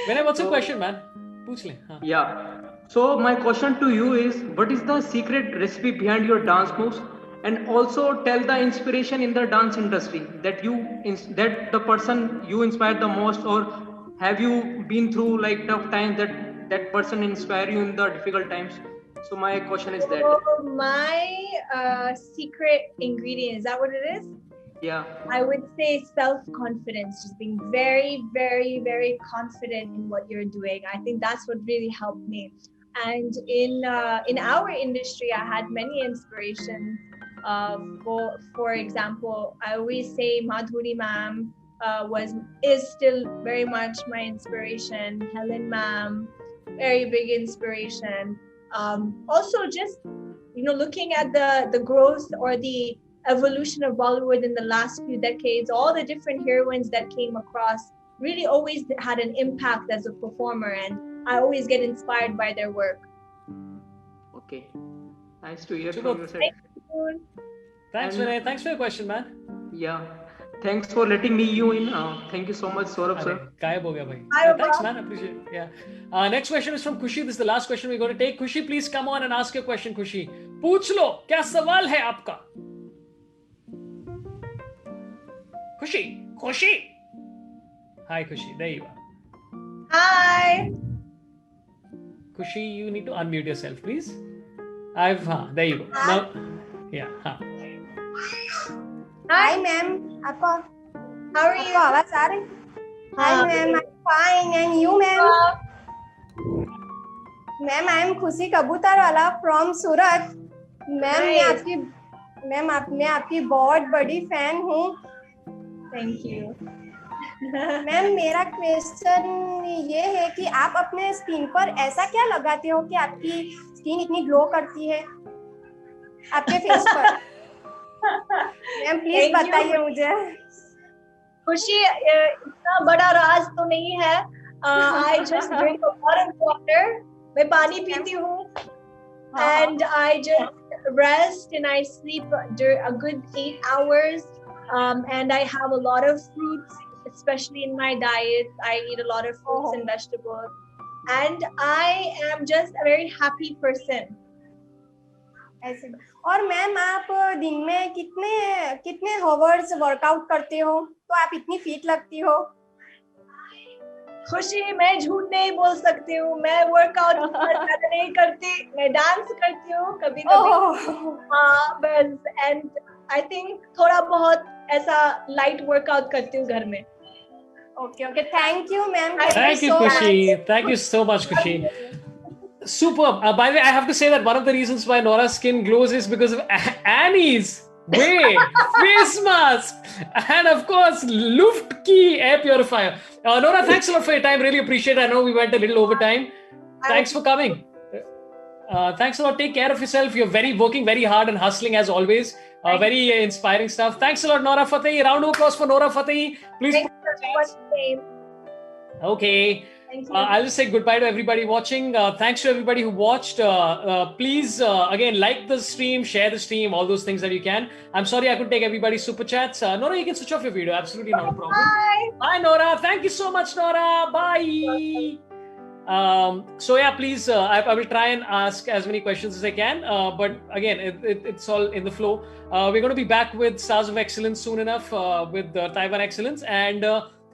Vinay, what's your question, man? Pooch le. Yeah. So my question to you is, what is the secret recipe behind your dance moves? and also tell the inspiration in the dance industry that that the person you inspire the most, or have you been through like tough times that person inspire you in the difficult times. So my question is that. So my secret ingredient, is that what it is? Yeah. I would say self-confidence, just being very, very, very confident in what you're doing. I think that's what really helped me. And in our industry, I had many inspirations. For example, I always say Madhuri ma'am is still very much my inspiration. Helen ma'am, very big inspiration. Also, just looking at the growth or the evolution of Bollywood in the last few decades, all the different heroines that came across really always had an impact as a performer, and I always get inspired by their work. Okay, nice to hear Super. from your side. Thank you. Thanks, Vinay. Thanks for your question, man. Yeah, thanks for letting me you in. Thank you so much, Sorabh sir. Gayab ho gaya bhai. Hi, Thanks, man. Appreciate it. Yeah. Next question is from Khushi. This is the last question we're going to take. Khushi, please come on and ask your question. Khushi, पूछ लो क्या सवाल है आपका? Khushi. Hi, Khushi. There you are. Hi. Khushi, you need to unmute yourself, please. There you go. Now, yeah. Hi, ma'am. आपको How are you? आवाज आ रही? Hi, ma'am. I'm fine. And you, ma'am? Ma'am, I am Khushi Kabutarwala from Surat. Ma'am, मैं आपकी बहुत बड़ी fan हूँ. Thank you. Ma'am, मेरा question ये है कि आप अपने स्किन पर ऐसा क्या लगाते हो कि आपकी स्किन इतनी ग्लो करती है आपके फेस पर? मैम प्लीज बताइए मुझे. खुशी, इतना बड़ा राज तो नहीं है. I just drink a lot of water. मैं पानी पीती हूँ. And I just rest and I sleep a good 8 hours. And I have a lot of fruits, especially in my diet. I eat a lot of fruits and vegetables. And I am just a very happy person. ऐसे. और ma'am, आप दिन में कितने hours workout करते हो तो आप इतनी फिट लगती हो? खुशी, मैं झूठ नहीं बोल सकती हूँ. मैं वर्कआउट ज्यादा नहीं करती. मैं डांस करती हूँ कभी-कभी. हाँ, बस. And I think थोड़ा बहुत ऐसा लाइट वर्कआउट करती हूँ घर में. Okay. Thank you, ma'am. Thank you, Khushi. Thank you so much, Khushi. Superb. By the way, I have to say that one of the reasons why Nora's skin glows is because of Annie's face mask, and of course, Luft Key air purifier. Nora, thanks a lot for your time. Really appreciate it. I know we went a little over time. Thanks for coming. Thanks a lot. Take care of yourself. You're working very hard and hustling as always. Very inspiring stuff. Thanks a lot, Nora Fatehi. Round of applause for Nora Fatehi. Please. Thank you so much, Dave. Okay. Thank you. I'll just say goodbye to everybody watching. Thanks to everybody who watched. Please, again, like the stream, share the stream, all those things that you can. I'm sorry I couldn't take everybody's super chats. Nora, you can switch off your video. Absolutely not a problem. Bye. Bye, Nora. Thank you so much, Nora. Bye. So yeah, please, I will try and ask as many questions as I can. But again, it's all in the flow. We're going to be back with Stars of Excellence soon enough with Taiwan Excellence. And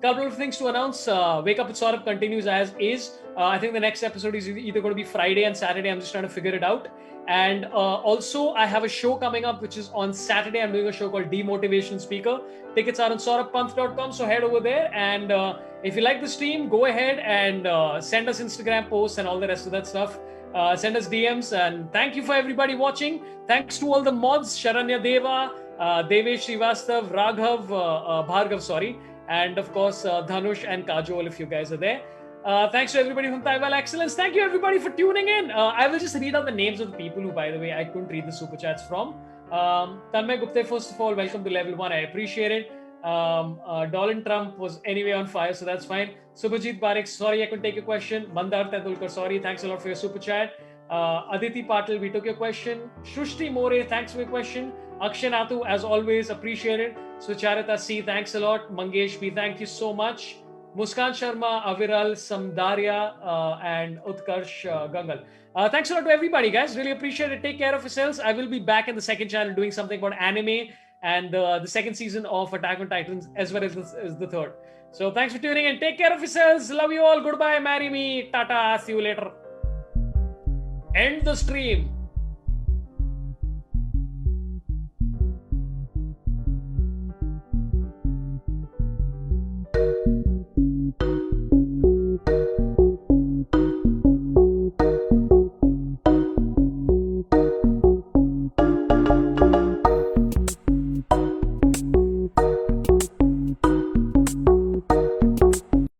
couple of things to announce. Wake Up with Sorabh continues as is. I think the next episode is either going to be Friday and Saturday. I'm just trying to figure it out. And also, I have a show coming up, which is on Saturday. I'm doing a show called Demotivation Speaker. Tickets are on sorabhpant.com. So head over there. And if you like the stream, go ahead and send us Instagram posts and all the rest of that stuff. Send us DMs. And thank you for everybody watching. Thanks to all the mods, Sharanya Deva, Devesh Srivastav, Raghav, Bhargav, sorry. And of course, Dhanush and Kajol, if you guys are there. Thanks to everybody from Taiwan Excellence. Thank you everybody for tuning in. I will just read out the names of the people who, by the way, I couldn't read the super chats from. Tanmay Gupte, first of all, welcome to level 1. I appreciate it. Donald Trump was anyway on fire, so that's fine. Subhajit Parekh, sorry I couldn't take your question. Mandar Tendulkar, sorry. Thanks a lot for your super chat. Aditi Patil, we took your question. Shushti More, thanks for your question. Akshay Nathu, as always, appreciate it. Sucharita C, thanks a lot. Mangesh B, thank you so much. Muskan Sharma, Aviral, Samdarya, and Utkarsh Gangal. Thanks a lot to everybody, guys. Really appreciate it. Take care of yourselves. I will be back in the second channel doing something about anime and the second season of Attack on Titans as well as the third. So thanks for tuning in. Take care of yourselves. Love you all. Goodbye. Marry me. Tata. See you later. End the stream.